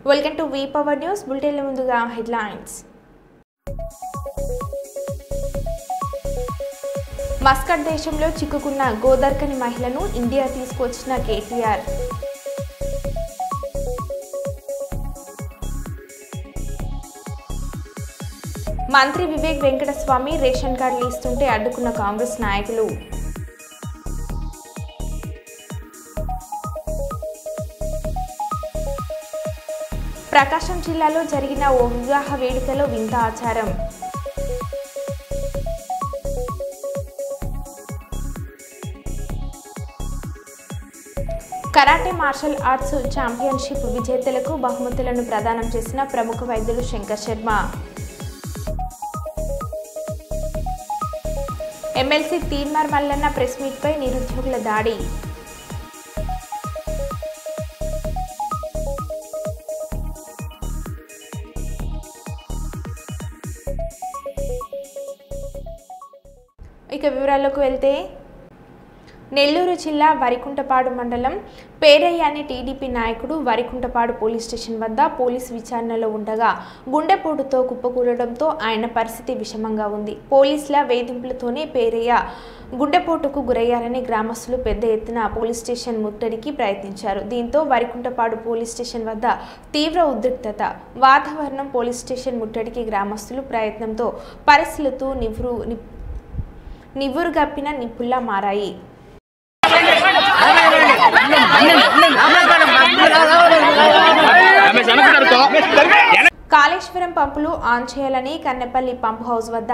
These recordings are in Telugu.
Welcome to V power news bulletin ముందుగా హెడ్లైన్స్. మస్కట్ దేశంలో చిక్కుకున్న గోదర్కని మహిళను ఇండియా తీసుకొచ్చిన కేటీఆర్. మంత్రి వివేక్ వెంకటస్వామి రేషన్ కార్డులు ఇస్తుంటే అడ్డుకున్న కాంగ్రెస్ నాయకులు. ప్రకాశం జిల్లాలో జరిగిన ఓ వివాహ వేడుకలో వింత ఆచారం. కరాటే మార్షల్ ఆర్ట్స్ ఛాంపియన్షిప్ విజేతలకు బహుమతులను ప్రదానం చేసిన ప్రముఖ వైద్యులు శంకర్ శర్మ. ఎమ్మెల్సీ తీన్మార్ మల్లన్న ప్రెస్ మీట్పై నిరుద్యోగుల దాడి. ఇక వివరాల్లోకి వెళ్తే, నెల్లూరు జిల్లా వరికుంటపాడు మండలం పేరయ్య అనే టీడీపీ నాయకుడు వరికుంటపాడు పోలీస్ స్టేషన్ వద్ద పోలీసు విచారణలో ఉండగా గుండెపోటుతో కుప్పకూలడంతో ఆయన పరిస్థితి విషమంగా ఉంది. పోలీసుల వేధింపులతోనే పేరయ్య గుండెపోటుకు గురయ్యారని గ్రామస్తులు పెద్ద ఎత్తున పోలీస్ స్టేషన్ ముట్టడికి ప్రయత్నించారు. దీంతో వరికుంటపాడు పోలీస్ స్టేషన్ వద్ద తీవ్ర ఉద్రిక్తత వాతావరణం. పోలీస్ స్టేషన్ ముట్టడికి గ్రామస్తులు ప్రయత్నంతో పరిస్థితులు నివ్వురుగప్పిన నిప్పుల్లా మారాయి. కాళేశ్వరం పంపులు ఆన్ చేయాలని కన్నెపల్లి పంప్ హౌస్ వద్ద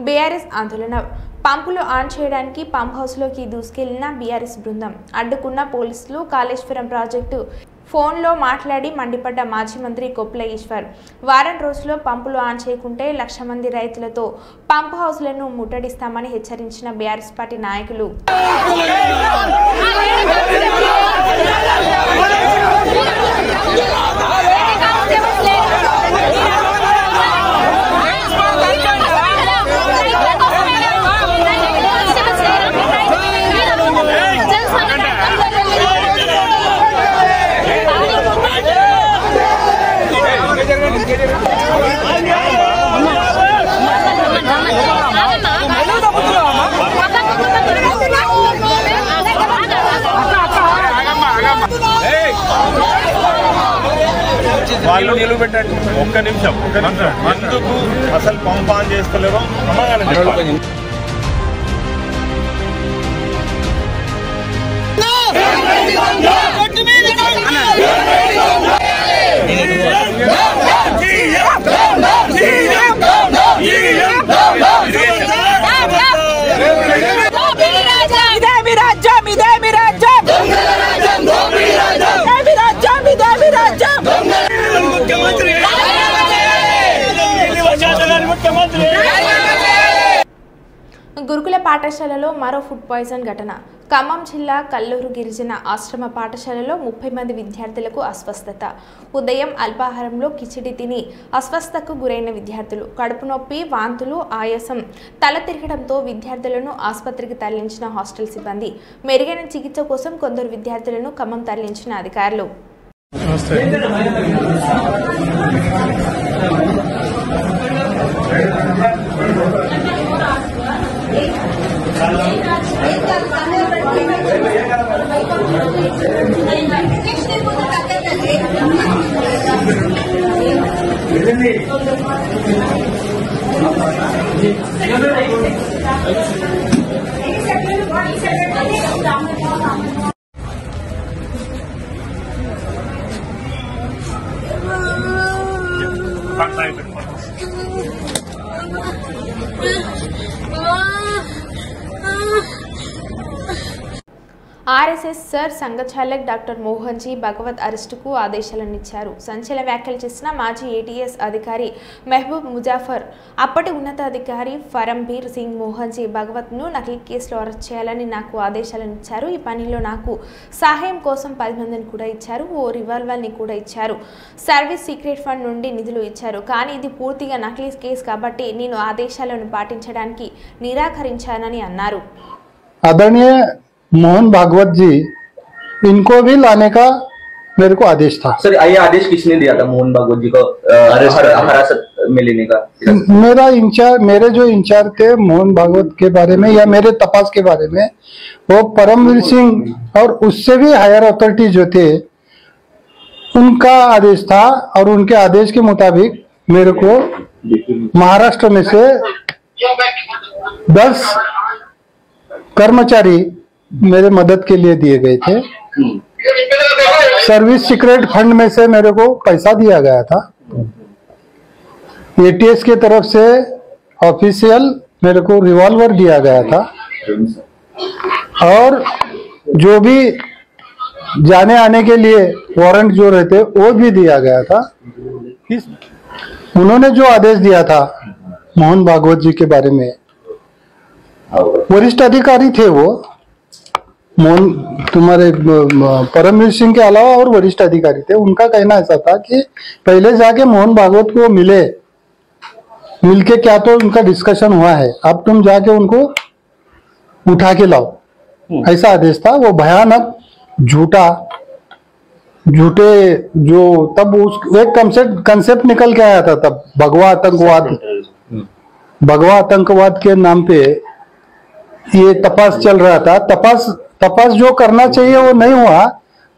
బీఆర్ఎస్ ఆందోళన. పంపులు ఆన్ చేయడానికి పంప్ హౌస్లోకి దూసుకెళ్లిన బీఆర్ఎస్ బృందం అడ్డుకున్న పోలీసులు. కాళేశ్వరం ప్రాజెక్టు ఫోన్లో మాట్లాడి మండిపడ్డ మాజీ మంత్రి కొప్పుల ఈశ్వర్. వారం రోజుల్లో పంపులు ఆన్ చేయకుంటే 1,00,000 మంది రైతులతో పంప్ హౌస్లను ముట్టడిస్తామని హెచ్చరించిన బీఆర్ఎస్ పార్టీ నాయకులు. వాళ్ళు నిలబెట్టండి ఒక్క నిమిషం. అందుకు అసలు పంప్ ఆన్ చేసుకోలేరు. గురుకుల పాఠశాలలో మరో ఫుడ్ పాయిజన్ ఘటన. ఖమ్మం జిల్లా కల్లూరు గిరిజన ఆశ్రమ పాఠశాలలో 30 మంది విద్యార్థులకు అస్వస్థత. ఉదయం అల్పాహారంలో కిచిడి తిని అస్వస్థతకు గురైన విద్యార్థులు. కడుపు నొప్పి, వాంతులు, ఆయాసం, తల తిరగడంతో విద్యార్థులను ఆసుపత్రికి తరలించిన హాస్టల్ సిబ్బంది. మెరుగైన చికిత్స కోసం కొందరు విద్యార్థులను ఖమ్మం తరలించిన అధికారులు. RSS Sarsanghchalak doctor Mohan ji Bhagwat అరెస్టుకు ఆదేశాలనిచ్చారు. సంచలన వ్యాఖ్యలు చేసిన మాజీ ఏటీఎస్ అధికారి మెహబూబ్ ముజాఫర్ అప్పటి ఉన్నతాధికారి ఫరంబీర్ సింగ్ మోహన్ జీ భగవత్ను నకిలీ కేసులో అరెస్ట్ చేయాలని నాకు ఆదేశాలనిచ్చారు. ఈ పనిలో నాకు సహాయం కోసం 10 మందిని కూడా ఇచ్చారు. ఓ రివాల్వర్ని కూడా ఇచ్చారు. సర్వీస్ సీక్రెట్ ఫండ్ నుండి నిధులు ఇచ్చారు. కానీ ఇది పూర్తిగా నకిలీ కేసు కాబట్టి నేను ఆదేశాలను పాటించడానికి నిరాకరించానని అన్నారు. आदरणीय मोहन भागवत जी, इनको भी लाने का मेरे को आदेश था। सर ये आदेश किसने दिया था मोहन भागवत जी को हिरासत में लेने का? मेरे जो इंचार्ज थे मोहन भागवत के बारे में या मेरे तपास के बारे में, वो परमवीर सिंह और उससे भी हायर अथॉरिटी जो थे उनका आदेश था। और उनके आदेश के मुताबिक मेरे को महाराष्ट्र में से 10 कर्मचारी मेरे मदद के लिए दिए गए थे। सर्विस सीक्रेट फंड में से मेरे को पैसा दिया गया था। एटीएस की तरफ से ऑफिशियल मेरे को रिवॉल्वर दिया गया था और जो भी जाने आने के लिए वारंट जो रहते वो भी दिया गया था। उन्होंने जो आदेश दिया था मोहन भागवत जी के बारे में, वरिष्ठ अधिकारी थे वो मोहन, तुम्हारे परमवीर सिंह के अलावा और वरिष्ठ अधिकारी थे। उनका कहना ऐसा था कि पहले जाके मोहन भागवत को मिलके क्या तो उनका डिस्कशन हुआ है, अब तुम जाके उनको उठा के लाओ, ऐसा आदेश था। वो भयानक झूठे जो तब उस एक कंसेप्ट निकल के आया था तब, भगवा आतंकवाद के नाम पे ये तपास चल रहा था। तपास जो करना चाहिए वो नहीं हुआ।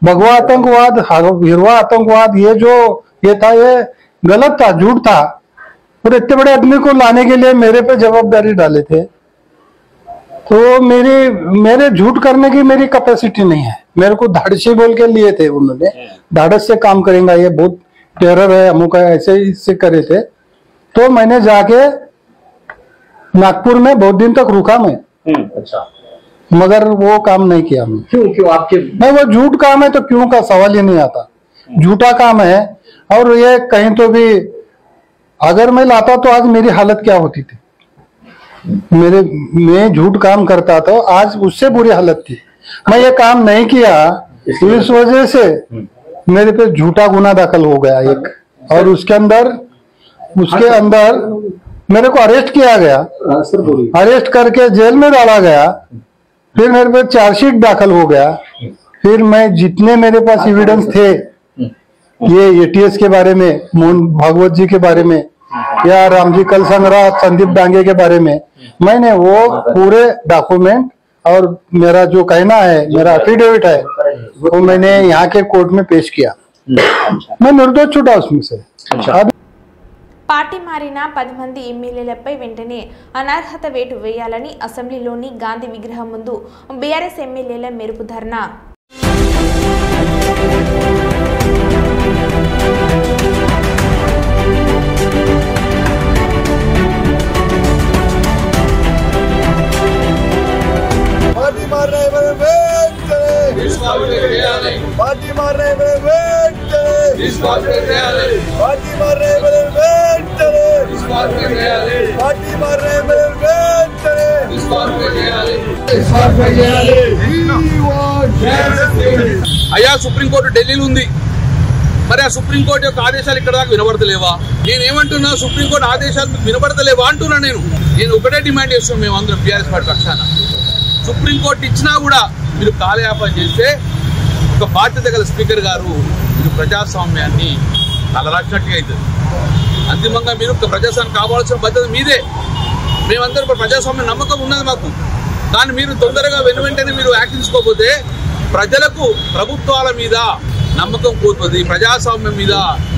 भगवा आतंकवाद, हिरवा आतंकवाद, ये था, ये गलत था, झूठ था। और इतने बड़े आदमी को लाने के लिए मेरे पे जवाबदारी डाले थे, तो मेरे झूठ करने की मेरी कैपेसिटी नहीं है। मेरे को धाड़सी बोल के लिए थे उन्होंने, धाड़स से काम करेंगे, ये बहुत टेरर है, अमुक है, ऐसे इससे करे थे। तो मैंने जाके नागपुर में बहुत दिन तक रुका मैं। अच्छा, मगर वो काम नहीं किया मैं। क्यों आपके? नहीं, वो झूठ काम है तो क्यों का सवाल ही नहीं आता। झूठा काम है। और ये कहीं तो भी अगर मैं लाता तो आज मेरी हालत क्या होती थी। मैं झूठ काम करता तो आज उससे बुरी हालत थी। मैं ये काम नहीं किया, इस वजह से मेरे पे झूठा गुना दाखिल हो गया एक, और उसके अंदर मेरे को अरेस्ट किया गया। अरेस्ट करके जेल में डाला गया। फिर मेरे पे चार्जशीट दाखिल हो गया। फिर मैं जितने मेरे पास एविडेंस थे ये एटीएस के बारे में, मोहन भागवत जी के बारे में, या रामजी कलसंगरा, संदीप डांगे के बारे में, मैंने वो पूरे डॉक्यूमेंट और मेरा जो कहना है, मेरा एफिडेविट है, वो मैंने यहाँ के कोर्ट में पेश किया। मैं निर्दोष छूटा उसमें से। పార్టీ మారిన 10 మంది ఎమ్మెల్యేలపై వెంటనే అనర్హత వేటు వేయాలని అసెంబ్లీలోని గాంధీ విగ్రహం ముందు బీఆర్ఎస్ ఎమ్మెల్యేల మెరుపు ధర్నా. అయ్యా సుప్రీంకోర్టు ఢిల్లీలో ఉంది, మరి ఆ సుప్రీంకోర్టు యొక్క ఆదేశాలు ఇక్కడ దాకా వినబడతలేవా? నేనేమంటున్నా, సుప్రీంకోర్టు ఆదేశాలు వినబడతలేవా అంటున్నా. నేను ఒకటే డిమాండ్ చేస్తున్నాం మేమందరం బీఆర్ఎస్ పార్టీ పక్షాన. సుప్రీంకోర్టు ఇచ్చినా కూడా మీరు కాలయాపన చేస్తే ఒక బాధ్యత గల స్పీకర్ గారు మీరు ప్రజాస్వామ్యాన్ని తలరాచినట్టుగా అవుతుంది. అంతిమంగా మీరు ప్రజాస్వామ్యం కావాల్సిన బాధ్యత మీదే. మేమందరం ప్రజాస్వామ్యం నమ్మకం ఉన్నది మాకు. కానీ మీరు తొందరగా వెనువెంటనే మీరు యాక్షన్ తీసుకోకపోతే ప్రజలకు ప్రభుత్వాల మీద నమ్మకం కోల్పోతుంది, ప్రజాస్వామ్యం మీద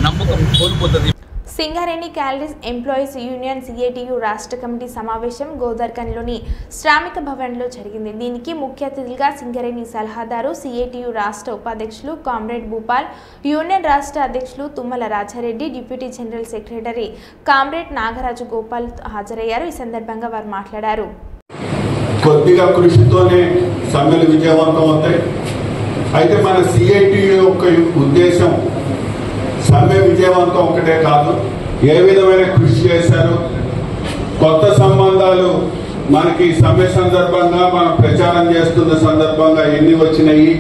నమ్మకం కోల్పోతుంది. Singareni calories employees union CITU రాష్ట్ర కమిటీ సమావేశం గోదర్కన్లోని శ్రామిక భవన్లో జరిగింది. దీనికి ముఖ్య అతిథులుగా సింగరేణి సలహాదారు, సిఐటియు రాష్ట్ర ఉపాధ్యక్షులు కామ్రేడ్ భూపాల్, యూనియన్ రాష్ట్ర అధ్యక్షులు Tummala Rajareddy, deputy general secretary comrade Nagaraju Gopal హాజరయ్యారు. ఈ సందర్భంగా వారు మాట్లాడారు. కొద్దిగా కృషితోనే సమ్మెలు విజయవంతం అవుతాయి. అయితే మన సిఐటియు యొక్క ఉద్దేశం సమ్మె విజయవంతం ఒకటే కాదు, ఏ విధమైన కృషి చేశారు, కొత్త సంబంధాలు మనకి సమ్మె సందర్భంగా మనం ప్రచారం చేస్తున్న సందర్భంగా ఎన్ని వచ్చినాయి,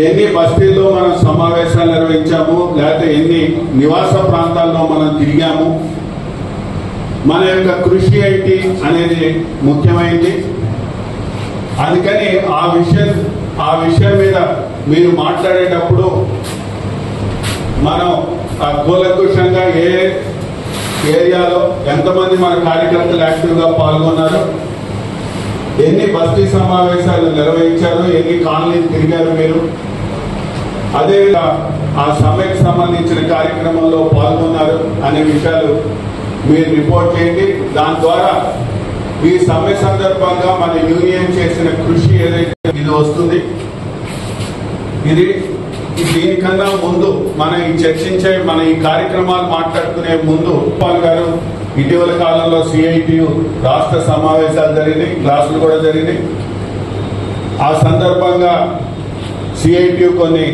ఎన్ని బస్తీల్లో మనం సమావేశాలు నిర్వహించాము, లేకపోతే ఎన్ని నివాస ప్రాంతాల్లో మనం తిరిగాము, మన యొక్క కృషి ఏంటి అనేది ముఖ్యమైనది. అందుకని ఆ విషయం మీద మీరు మాట్లాడేటప్పుడు మనం కూలంకుషంగా ఏ ఏరియాలో ఎంతమంది మన కార్యకర్తలు యాక్టివ్గా పాల్గొన్నారు, ఎన్ని బస్తీ సమావేశాలు నిర్వహించారు, ఎన్ని కాలనీలు తిరిగారు మీరు, అదే ఆ సమ్మెకు సంబంధించిన కార్యక్రమంలో పాల్గొన్నారు అనే విషయాలు మీరు రిపోర్ట్ చేయండి. దాని ద్వారా ఈ సమ్మె సందర్భంగా మన యూనియన్ చేసిన కృషి ఏదైతే ఇది వస్తుంది. దీనికన్నా ముందు మనం చర్చించే మన ఈ కార్యక్రమాలు మాట్లాడుకునే ముందు పాల్ గారు ఇటీవల కాలంలో సిఐటియు రాష్ట్ర సమావేశాలు జరిగినాయి, క్లాసులు కూడా జరిగినాయి. ఆ సందర్భంగా సిఐటియు కొన్ని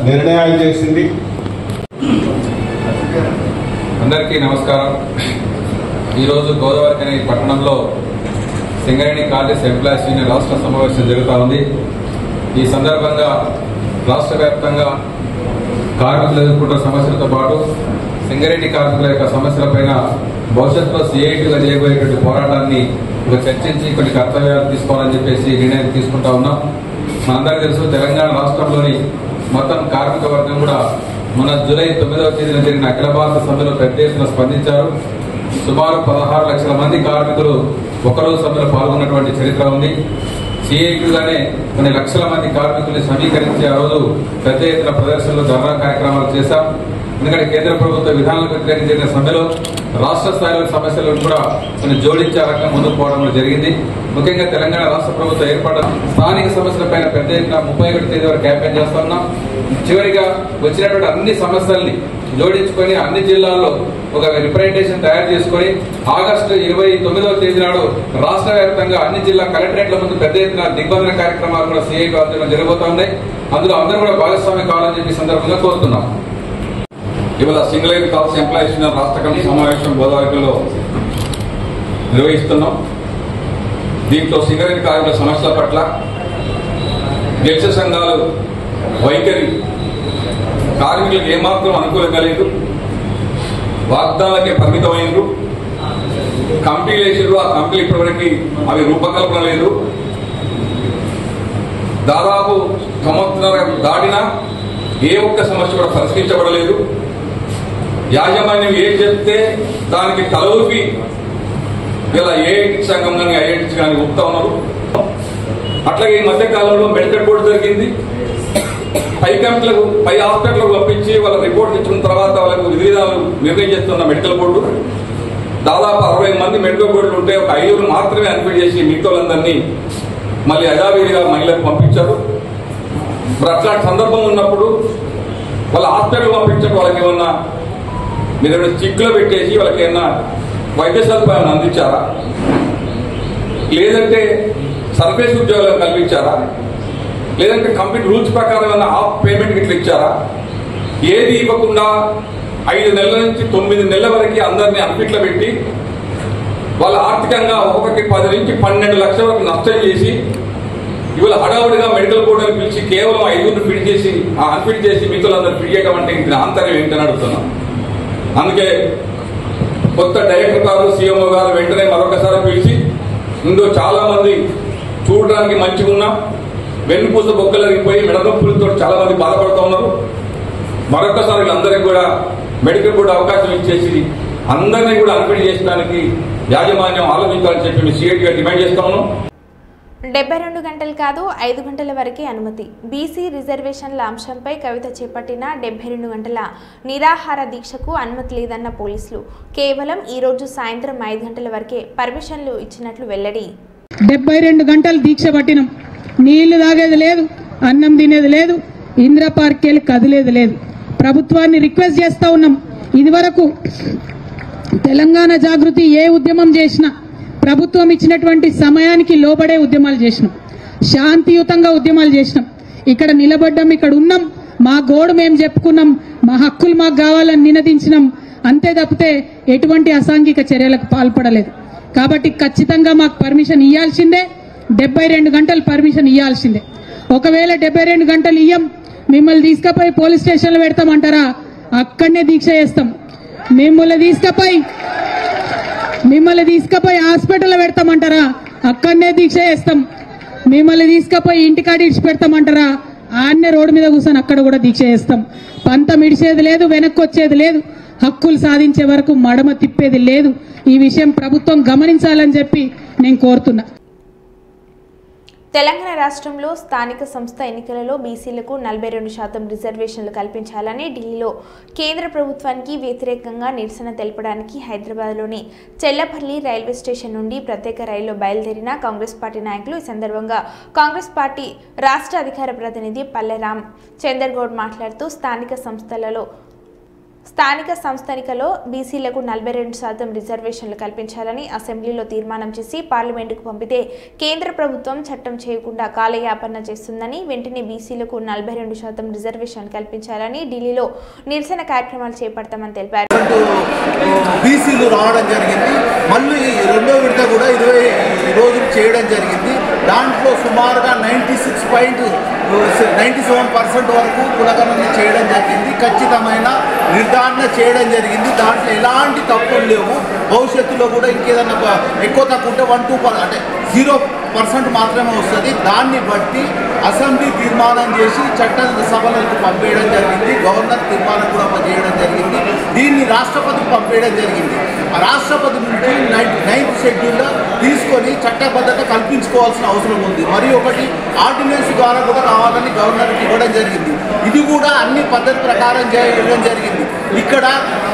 నిర్ణయాలు చేసింది. అందరికీ నమస్కారం. ఈరోజు గోదావరి పట్టణంలో సింగరేణి కాలేజ్ ఎంప్లాయీస్ యూనియన్ రాష్ట్ర సమావేశం జరుగుతూ ఉంది. ఈ సందర్భంగా రాష్ట్ర వ్యాప్తంగా కార్మికులు ఎదుర్కొంటున్న సమస్యలతో పాటు సింగరేణి కార్మికుల యొక్క సమస్యలపైన భవిష్యత్తులో సిఐటిగా చేయబోయేటువంటి పోరాటాన్ని చర్చించి కొన్ని కర్తవ్యాలు తీసుకోవాలని చెప్పేసి నిర్ణయం తీసుకుంటా ఉన్నాం. మనందరికీ తెలుసు, తెలంగాణ రాష్ట్రంలోని మొత్తం కార్మిక వర్గం కూడా మన జూలై 9వ తేదీన జరిగిన అఖిల భారత సమ్మెలో పెద్ద ఎత్తున స్పందించారు. సుమారు 16 లక్షల మంది కార్మికులు ఒకరోజు సమ్మెలో పాల్గొన్నటువంటి చరిత్ర ఉంది. సిఐటిగానే కొన్ని లక్షల మంది కార్మికుల్ని సమీకరించి ఆ రోజు పెద్ద ఎత్తున ప్రదర్శనలు, ధర్నా కార్యక్రమాలు చేశాం. ఎందుకంటే కేంద్ర ప్రభుత్వ విధానాలకు వ్యతిరేకంగా జరిగిన సమ్మెలో రాష్ట్ర స్థాయిలో సమస్యలను కూడా కొన్ని జోడించే రకంగా ముందుకు పోవడం జరిగింది. ముఖ్యంగా తెలంగాణ రాష్ట్ర ప్రభుత్వం ఏర్పడ స్థానిక సమస్యలపైన పెద్ద ఎత్తున 31 తేదీ వరకు క్యాంపెయిన్ చేస్తా ఉన్నాం. చివరిగా వచ్చినటువంటి అన్ని సమస్యల్ని జోడించుకొని అన్ని జిల్లాల్లో ఒక రిప్రజెంటేషన్ తయారు చేసుకుని ఆగస్టు 29వ తేదీ నాడు రాష్ట్ర వ్యాప్తంగా అన్ని జిల్లా కలెక్టరేట్ల ముందు పెద్ద ఎత్తున దిగ్బంధన కార్యక్రమాలు కూడా సిఐ ఆధ్వర్యంలో జరగబోతా ఉన్నాయి. అందులో అందరూ కూడా భాగస్వామ్యం కావాలని చెప్పి సందర్భంగా కోరుతున్నాం. ఇవాళ సింగరేణి కాలేజ్ ఎంప్లాయీస్ యూనియన్ రాష్ట్ర కమిటీ సమావేశం గోదావరిలో నిర్వహిస్తున్నాం. దీంట్లో సింగరేణి కార్మికుల సమస్యల పట్ల దేశ సంఘాలు వైఖరి కార్మికులకు ఏమాత్రం అనుకూలంగా లేదు. వాగ్దానాలకే పరిమితమైనరు. కంపెనీలు వేసారు, ఆ కంపెనీ ఇప్పటివరకు అవి రూపకల్పన లేదు. దాదాపు సంవత్సరం దాటినా ఏ ఒక్క సమస్య కూడా పరిష్కరించబడలేదు. యాజమాన్యం ఏం చెప్తే దానికి తలూపి ఇలా ఏఐటి సంఘం కానీ ఐఐటి కానీ ఒప్పుతా ఉన్నారు. అట్లాగే ఈ మధ్య కాలంలో మెడికల్ బోర్డు జరిగింది. పై కంపెనీలకు, పై హాస్పిటల్కు పంపించి వాళ్ళ రిపోర్ట్ ఇచ్చిన తర్వాత వాళ్ళకు విధి విధానాలు నిర్ణయం చేస్తున్న మెడికల్ బోర్డు దాదాపు 60 మంది మెడికల్ బోర్డులు ఉంటే ఒక 5 మాత్రమే అన్ఫిట్ చేసి మిగతా వాళ్ళందరినీ మళ్ళీ యథావిధిగా మహిళలకు పంపించారు. మరి అట్లాంటి సందర్భం ఉన్నప్పుడు వాళ్ళ హాస్పిటల్ పంపించడం వాళ్ళకి ఏమన్నా మీరు చిక్కులో పెట్టేసి వాళ్ళకి ఏమన్నా వైద్య సదుపాయాన్ని అందించారా, లేదంటే సర్వీస్ ఉద్యోగాలను కల్పించారా, లేదంటే కంపెనీ రూల్స్ ప్రకారం ఏమన్నా ఆఫ్ పేమెంట్ ఇట్లా ఇచ్చారా? ఏది ఇవ్వకుండా 5 నెలల నుంచి 9 నెలల వరకు అందరినీ అన్ఫిట్లో పెట్టి వాళ్ళ ఆర్థికంగా ఒక్కొక్కటి 10 నుంచి 12 లక్షల వరకు నష్టం చేసి ఇవాళ హడావుడిగా మెడికల్ బోర్డుని పిలిచి కేవలం 5 ఫిట్ చేసి అన్ఫిట్ చేసి మిగతాలందరూ ఫిట్ చేయడం అంటే దీని ఆంతర్యం ఏంటని అడుగుతున్నాం. అందుకే కొత్త డైరెక్టర్ గారు, సీఎంఓ గారు వెంటనే మరొకసారి పిలిచి ఇందులో చాలా మంది చూడడానికి మంచిగా ఉన్నా వెన్నుపూస బొక్కలరిగిపోయి మెడనొప్పులతో చాలా మంది బాధపడుతూ ఉన్నారు. మరొకసారి వీళ్ళందరికీ కూడా మెడికల్ బోర్డు అవకాశం ఇచ్చేసి అందరినీ కూడా అన్ఫిట్ చేయడానికి యాజమాన్యం ఆలోచించాలని చెప్పి మేము సిఐటిగా డిమాండ్ చేస్తా ఉన్నాం. 72 గంటలు కాదు 5 గంటల వరకే అనుమతి. బీసీ రిజర్వేషన్ల అంశంపై కవిత చేపట్టిన 72 గంటల నిరాహార దీక్షకు అనుమతి లేదన్న పోలీసులు కేవలం ఈ రోజు సాయంత్రం 5 గంటల వరకే పర్మిషన్లు ఇచ్చినట్లు వెల్లడి. 72 గంటలు దీక్ష పట్టినాం. నీళ్లు తాగేది లేదు, అన్నం తినేది లేదు, ఇంద్ర పార్కెళ్ళి కదిలేది లేదు. ప్రభుత్వాన్ని రిక్వెస్ట్ చేస్తా ఉన్నాం. ఇదివరకు తెలంగాణ జాగృతి ఏ ఉద్యమం చేసినా ప్రభుత్వం ఇచ్చినటువంటి సమయానికి లోబడే ఉద్యమాలు చేసినాం, శాంతియుతంగా ఉద్యమాలు చేసినాం. ఇక్కడ నిలబడ్డాం, ఇక్కడ ఉన్నాం, మా గోడు మేము చెప్పుకున్నాం, మా హక్కులు మాకు కావాలని నినదించినాం. అంతే తప్పితే ఎటువంటి అసాంఘిక చర్యలకు పాల్పడలేదు. కాబట్టి ఖచ్చితంగా మాకు పర్మిషన్ ఇవ్వాల్సిందే. 72 గంటలు పర్మిషన్ ఇవ్వాల్సిందే. ఒకవేళ 72 గంటలు ఇయ్యం, మిమ్మల్ని తీసుకుపోయి పోలీస్ స్టేషన్లో పెడతామంటారా? అక్కడనే దీక్ష చేస్తాం. మిమ్మల్ని తీసుకుపోయి హాస్పిటల్లో పెడతామంటారా? అక్కడనే దీక్ష చేస్తాం. మిమ్మల్ని తీసుకుపోయి ఇంటికాడ ఇడిచి పెడతామంటారా? ఆన్నే రోడ్డు మీద కూర్చొని అక్కడ కూడా దీక్ష చేస్తాం. పంతం ఇడిచేది లేదు, వెనక్కి వచ్చేది లేదు. హక్కులు సాధించే వరకు మడమ తిప్పేది లేదు. ఈ విషయం ప్రభుత్వం గమనించాలని చెప్పి నేను కోరుతున్నా. తెలంగాణ రాష్ట్రంలో స్థానిక సంస్థ ఎన్నికలలో బీసీలకు 42% రిజర్వేషన్లు కల్పించాలని ఢిల్లీలో కేంద్ర ప్రభుత్వానికి వ్యతిరేకంగా నిరసన తెలపడానికి హైదరాబాద్లోని చెల్లపల్లి రైల్వే స్టేషన్ నుండి ప్రత్యేక రైల్లో బయలుదేరిన కాంగ్రెస్ పార్టీ నాయకులు. ఈ సందర్భంగా కాంగ్రెస్ పార్టీ రాష్ట్ర అధికార ప్రతినిధి పల్లె రామ్ చందర్గౌడ్ మాట్లాడుతూ స్థానిక సంస్థానికలో బీసీలకు 42% రిజర్వేషన్లు కల్పించాలని అసెంబ్లీలో తీర్మానం చేసి పార్లమెంటుకు పంపితే కేంద్ర ప్రభుత్వం చట్టం చేయకుండా కాలయాపన చేస్తుందని, వెంటనే బీసీలకు 42% రిజర్వేషన్లు కల్పించాలని ఢిల్లీలో నిరసన కార్యక్రమాలు చేపడతామని తెలిపారు. బీసీలు రావడం జరిగింది. మళ్ళీ రెండో విడత కూడా 20 రోజులు చేయడం జరిగింది. దాంట్లో సుమారుగా 97% వరకు కులగణన చేయడం జరిగింది. ఖచ్చితమైన నిర్ధారణ చేయడం జరిగింది. దాంట్లో ఎలాంటి తప్పులు లేవు. భవిష్యత్తులో కూడా ఇంకేదన్నా ఎక్కువ తక్కువ ఉంటే 1-2 అంటే 0% మాత్రమే వస్తుంది. దాన్ని బట్టి అసెంబ్లీ తీర్మానం చేసి చట్ట సభలకు పంపేయడం జరిగింది. గవర్నర్ తీర్మానం కూడా చేయడం జరిగింది. దీన్ని రాష్ట్రపతికి పంపేయడం జరిగింది. ఆ రాష్ట్రపతి నుంచి 9th షెడ్యూల్లో తీసుకొని చట్టబద్ధత కల్పించుకోవాల్సిన అవసరం ఉంది. మరి ఒకటి ఆర్డినెన్స్ ద్వారా కూడా కావాలని గవర్నర్కి ఇవ్వడం జరిగింది. ఇది కూడా అన్ని పద్ధతి ప్రకారం చేయడం జరిగింది. ఇక్కడ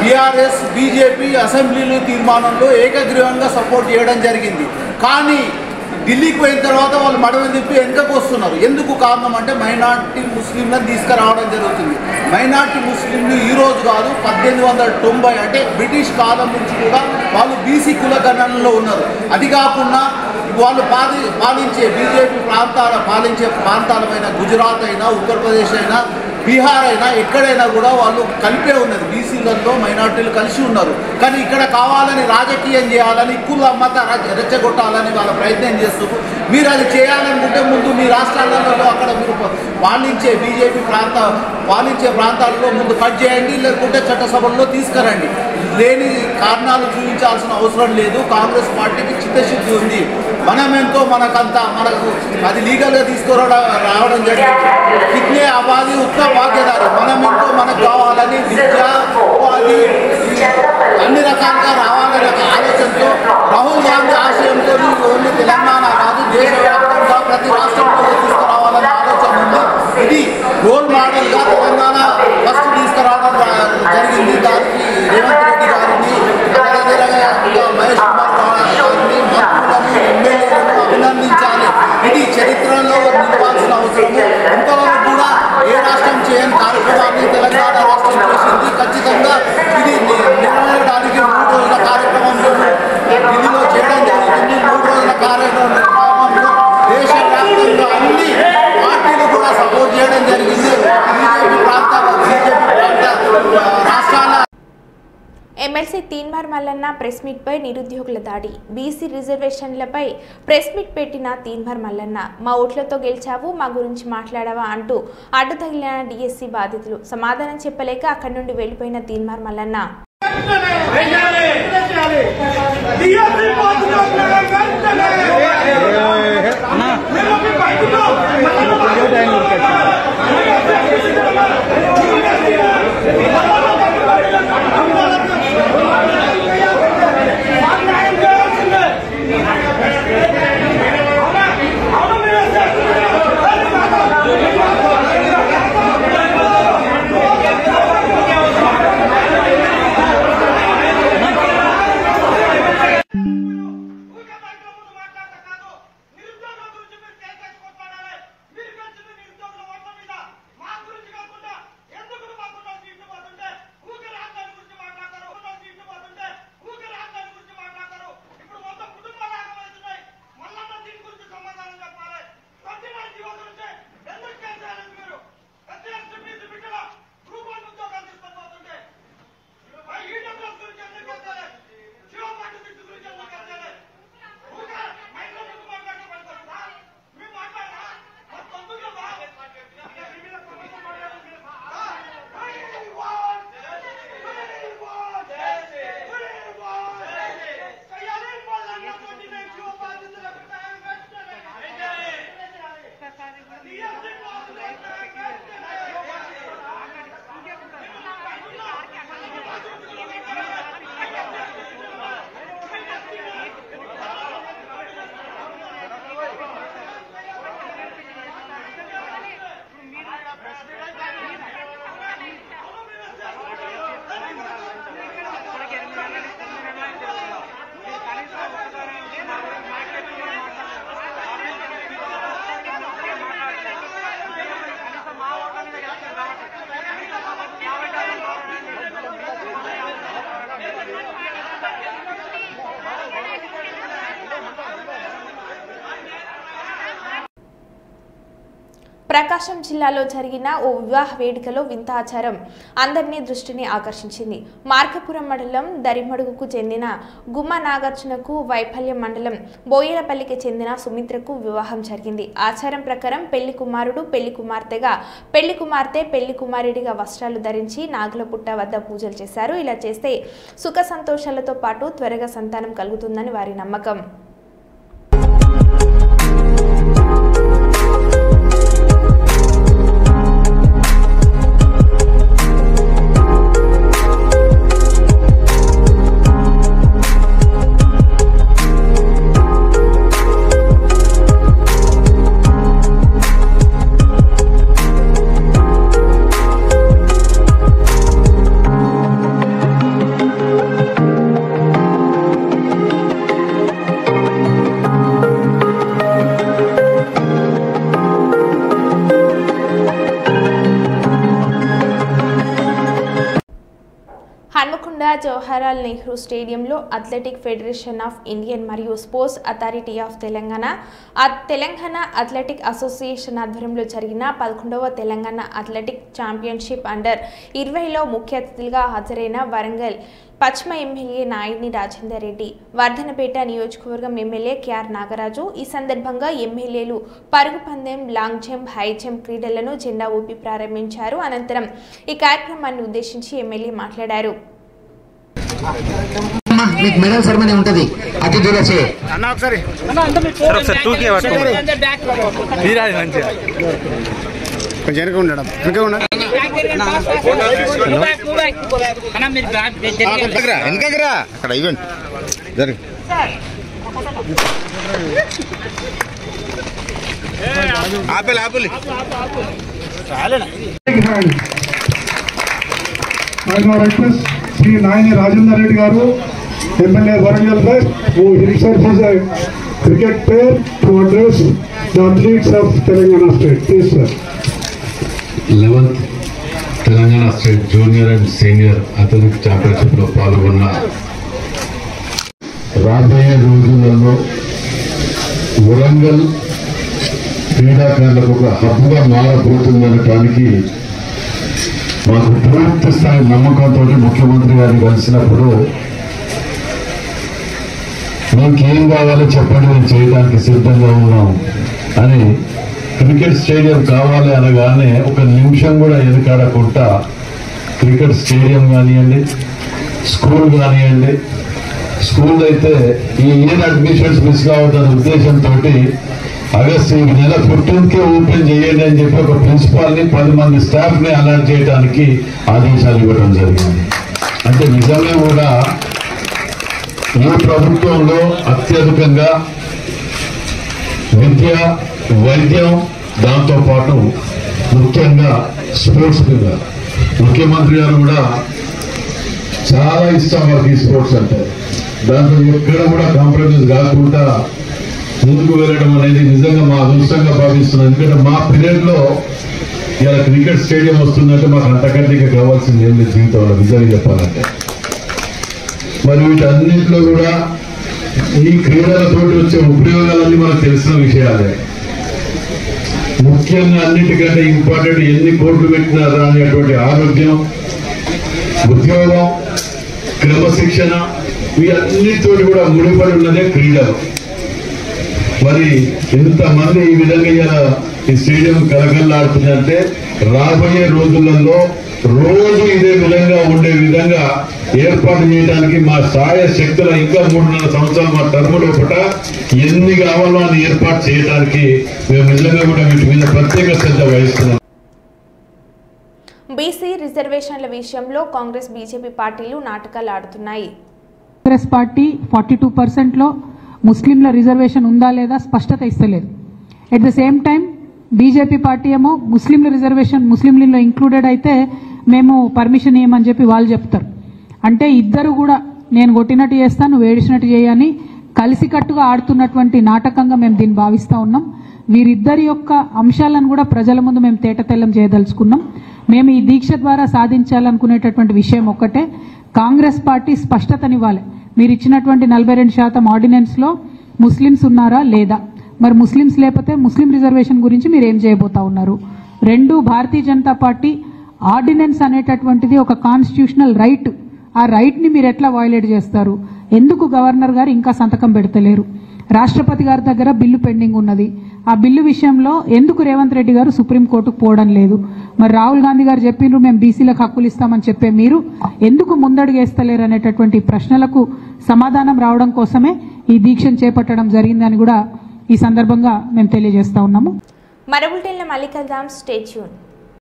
బీఆర్ఎస్ బీజేపీ అసెంబ్లీలు తీర్మానంలో ఏకగ్రీవంగా సపోర్ట్ చేయడం జరిగింది. కానీ ఢిల్లీకి పోయిన తర్వాత వాళ్ళు మడవ తిప్పి వెనుకకు వస్తున్నారు. ఎందుకు కారణం అంటే మైనార్టీ ముస్లింలను తీసుకురావడం జరుగుతుంది. మైనార్టీ ముస్లింలు ఈరోజు కాదు, 1890 అంటే బ్రిటిష్ కాలం నుంచి కూడా వాళ్ళు బీసీ కులగణనలో ఉన్నారు. అది కాకుండా వాళ్ళు పాలించే బీజేపీ పాలించే ప్రాంతాలమైన గుజరాత్ అయినా, ఉత్తరప్రదేశ్ అయినా, బీహార్ అయినా ఎక్కడైనా కూడా వాళ్ళు కలిపే ఉన్నది. బీసీలలో మైనార్టీలు కలిసి ఉన్నారు. కానీ ఇక్కడ కావాలని రాజకీయం చేయాలని, కుల మత రెచ్చగొట్టాలని వాళ్ళ ప్రయత్నం చేస్తున్నారు. మీరు అది చేయాలనుకుంటే ముందు మీ రాష్ట్రాలలో అక్కడ మీరు పాలించే బీజేపీ పాలించే ప్రాంతాల్లో ముందు కట్ చేయండి, లేకుంటే చట్టసభల్లో తీసుకురండి. లేని కారణాలు చూపించాల్సిన అవసరం లేదు. కాంగ్రెస్ పార్టీకి చిత్తశుద్ధి ఉంది. మనమెంతో మనకంతా మనకు అది లీగల్గా రావడం జరిగింది. కిడ్నీ అవాది ఉత్తమ భాగ్యదారు. మనమెంతో మనకు కావాలని విద్య ఉపాధి అన్ని రకాలుగా రావాలనే ఆలోచనతో రాహుల్ గాంధీ ఆశయంతో ఓన్లీ తెలంగాణ కాదు దేశవ్యాప్తంగా ప్రతి రాష్ట్రంలో తీసుకురావాలనే ఆలోచన ఉంది. ఇది రోల్ మోడల్గా తెలంగాణ ఫస్ట్ తీసుకురావడం జరిగింది. దానికి రేవంత్ రెడ్డి గారిని, మహేష్ కుమార్ గారిని, మంత్రులను, ఎమ్మెల్యేలను అభినందించాలి. ఇది చరిత్రలో నిలవాల్సిన అవసరము. ఇంతవరకు కూడా ఏ రాష్ట్రం చేయని కార్యక్రమాన్ని తెలంగాణ రాష్ట్రం చేసింది. ఖచ్చితంగా ఇది నిర్వహించడానికి 3 రోజుల కార్యక్రమంలో ఢిల్లీలో చేయడం జరుగుతుంది. 3 రోజుల కార్యక్రమంలో దేశవ్యాప్తంగా అన్ని పార్టీలు కూడా సపోర్ట్ చేయడం జరిగింది. బీజేపీ ప్రాంత రాష్ట్రాల ఎమ్మెల్సీ తీన్మార్ మల్లన్న ప్రెస్ మీట్పై నిరుద్యోగుల దాడి. బీసీ రిజర్వేషన్లపై ప్రెస్ మీట్ పెట్టిన తీన్మార్ మల్లన్న, మా ఓట్లతో గెలిచావు, మా గురించి మాట్లాడావా అంటూ అడ్డు తగిలిన డీఎస్సీ బాధితులు. సమాధానం చెప్పలేక అక్కడి నుండి వెళ్లిపోయిన తీన్మార్ మల్లన్న ఎందుకు ప్రకాశం జిల్లాలో జరిగిన ఓ వివాహ వేడుకలో వింత ఆచారం అందరినీ దృష్టిని ఆకర్షించింది. మార్కపురం మండలం దరిమడుగుకు చెందిన గుమ్మ నాగార్జునకు వైఫల్యం మండలం బోయలపల్లికి చెందిన సుమిత్రకు వివాహం జరిగింది. ఆచారం ప్రకారం పెళ్లి కుమారుడు పెళ్లి కుమార్తెగా, పెళ్లి కుమార్తె పెళ్లి కుమారుడిగా వస్త్రాలు ధరించి నాగుల పుట్ట వద్ద పూజలు చేశారు. ఇలా చేస్తే సుఖ సంతోషాలతో పాటు త్వరగా సంతానం కలుగుతుందని వారి నమ్మకం. హన్మకొండ జవహర్లాల్ నెహ్రూ స్టేడియంలో అథ్లెటిక్ ఫెడరేషన్ ఆఫ్ ఇండియన్ మరియు sports authority of Telangana athletic association ఆధ్వర్యంలో జరిగిన 11వ తెలంగాణ అథ్లెటిక్ ఛాంపియన్షిప్ అండర్-20లో ముఖ్య అతిథులుగా హాజరైన వరంగల్ పశ్చిమ ఎమ్మెల్యే నాయని రాజేందర్ రెడ్డి, వర్ధనపేట నియోజకవర్గం ఎమ్మెల్యే కేఆర్ నాగరాజు. ఈ సందర్భంగా ఎమ్మెల్యేలు పరుగు పందెం, లాంగ్ జంప్, హై జంప్ క్రీడలను జెండా ఊపి ప్రారంభించారు. అనంతరం ఈ కార్యక్రమాన్ని ఉద్దేశించి ఎమ్మెల్యే మాట్లాడారు. మీకు మెడల్ సెరమనీ ఉంటది అతిథులచే. అక్కడ ఈవెంట్ జరిగి ఆపలి ఆపలి శ్రీ నాయని రాజేందర్ రెడ్డి గారు, MLA Warangal west, who himself is a cricket player, to address the athletes of Telangana state. Please, sir. 11th Telangana state junior and senior athletic championship లో పాల్గొన్న రాబోయే రోజులలో వరంగల్ క్రీడాకారులకు ఒక హబ్గా మారబోతుందనటానికి మాకు పూర్తి స్థాయి నమ్మకంతో ముఖ్యమంత్రి గారిని కలిసినప్పుడు మీకేం కావాలో చెప్పండి, మేము చేయడానికి సిద్ధంగా ఉన్నాము అని, క్రికెట్ స్టేడియం కావాలి అనగానే ఒక నిమిషం కూడా వెనకాడకుండా క్రికెట్ స్టేడియం కానివ్వండి, స్కూల్ కానివ్వండి, స్కూల్ అయితే ఈ ఇయర్ అడ్మిషన్స్ మిస్ కావద్దనే ఉద్దేశంతో ఆగస్టు ఈ నెల 15కే ఓపెన్ చేయండి అని చెప్పి ఒక ప్రిన్సిపాల్ని 10 మంది స్టాఫ్ని అలర్ట్ చేయడానికి ఆదేశాలు ఇవ్వడం జరిగింది. అంటే నిజంగా కూడా ఈ ప్రభుత్వంలో అత్యధికంగా విద్య, వైద్యం, దాంతోపాటు ముఖ్యంగా స్పోర్ట్స్ మీద ముఖ్యమంత్రి గారు కూడా చాలా ఇష్టం వారికి స్పోర్ట్స్ అంటే. దాంట్లో ఎక్కడ కూడా కాంప్రమైజ్ కాకుండా ముందుకు వెళ్ళడం అనేది నిజంగా మా అదృష్టంగా భావిస్తున్నాం. ఎందుకంటే మా పీరియడ్ లో ఇలా క్రికెట్ స్టేడియం వస్తుందంటే మాకు అంతకంటే కావాల్సింది ఏం లేదు జీవితంలో, నిజంగా చెప్పాలంటే. మరి వీటన్నింటిలో కూడా ఈ క్రీడలతో వచ్చే ఉపయోగాలన్నీ మనకు తెలిసిన విషయాలే. ముఖ్యంగా అన్నిటికంటే ఇంపార్టెంట్ ఎన్ని కోట్లు పెట్టినారా అనేటువంటి ఆరోగ్యం, ఉద్యోగం, క్రమశిక్షణ, వీటన్నిటితో కూడా ముడిపడి ఉన్నదే క్రీడలు. మరి ఇంతమంది ఈ విధంగా ఇలా ఈ స్టేడియం కలకల్లాడుతుందంటే రాబోయే రోజులలో రోజు ఇదే విధంగా ఉండే విధంగా ఏర్పాటు చేయడానికి మా సాయ శక్తుల ఇంకా 3.5 సంవత్సరాలు మా టర్మ్ లోపల ఎన్ని కావాలో అని ఏర్పాటు చేయడానికి మేము నిజంగా కూడా వీటి మీద ప్రత్యేక శ్రద్ధ వహిస్తున్నాం. బీసీ రిజర్వేషన్ల విషయంలో కాంగ్రెస్, బీజేపీ పార్టీలు నాటకాలు ఆడుతున్నాయి. కాంగ్రెస్ పార్టీ 42%లో ముస్లింల రిజర్వేషన్ ఉందా లేదా స్పష్టత ఇస్తలేదు. At the same time BJP party ఏమో ముస్లింల రిజర్వేషన్ ముస్లింలలో ఇంక్లూడెడ్ అయితే మేము పర్మిషన్ ఇవ్వమని చెప్పి వాళ్ళు చెప్తారు. అంటే ఇద్దరు కూడా నేను కొట్టినట్టు చేస్తాను, నువ్వు ఏడిచినట్టు చేయని కలిసికట్టుగా ఆడుతున్నటువంటి నాటకంగా మేము దీన్ని భావిస్తూ ఉన్నాం. వీరిద్దరి యొక్క అంశాలను కూడా ప్రజల ముందు మేము తేటతెల్లం చేయదలుచుకున్నాం. మేము ఈ దీక్ష ద్వారా సాధించాలనుకునేటటువంటి విషయం ఒక్కటే, కాంగ్రెస్ పార్టీ స్పష్టతనివ్వాలి. మీరు ఇచ్చినటువంటి 42% ఆర్డినెన్స్ లో ముస్లిమ్స్ ఉన్నారా లేదా, మరి ముస్లిమ్స్ లేకపోతే ముస్లిం రిజర్వేషన్ గురించి మీరు ఏం చేయబోతా ఉన్నారు? రెండు, భారతీయ జనతా పార్టీ ఆర్డినెన్స్ అనేటటువంటిది ఒక కాన్స్టిట్యూషనల్ రైట్. ఆ రైట్ని మీరు ఎట్లా వయలేట్ చేస్తారు? ఎందుకు గవర్నర్ గారు ఇంకా సంతకం పెడతలేరు? రాష్ట్రపతి గారి దగ్గర బిల్లు పెండింగ్ ఉన్నది. ఆ బిల్లు విషయంలో ఎందుకు రేవంత్ రెడ్డి గారు సుప్రీంకోర్టుకు పోవడం లేదు? మరి రాహుల్ గాంధీ గారు చెప్పిండ్రు మేము బీసీలకు హక్కులు ఇస్తామని చెప్పే మీరు ఎందుకు ముందడుగు వేస్తలేరు అనేటటువంటి ప్రశ్నలకు సమాధానం రావడం కోసమే ఈ దీక్షను చేపట్టడం జరిగిందని కూడా ఈ సందర్భంగా మేము తెలియజేస్తా ఉన్నాము. మరో బులెటిన్లో మళ్ళీ కలుద్దాం. Stay tune.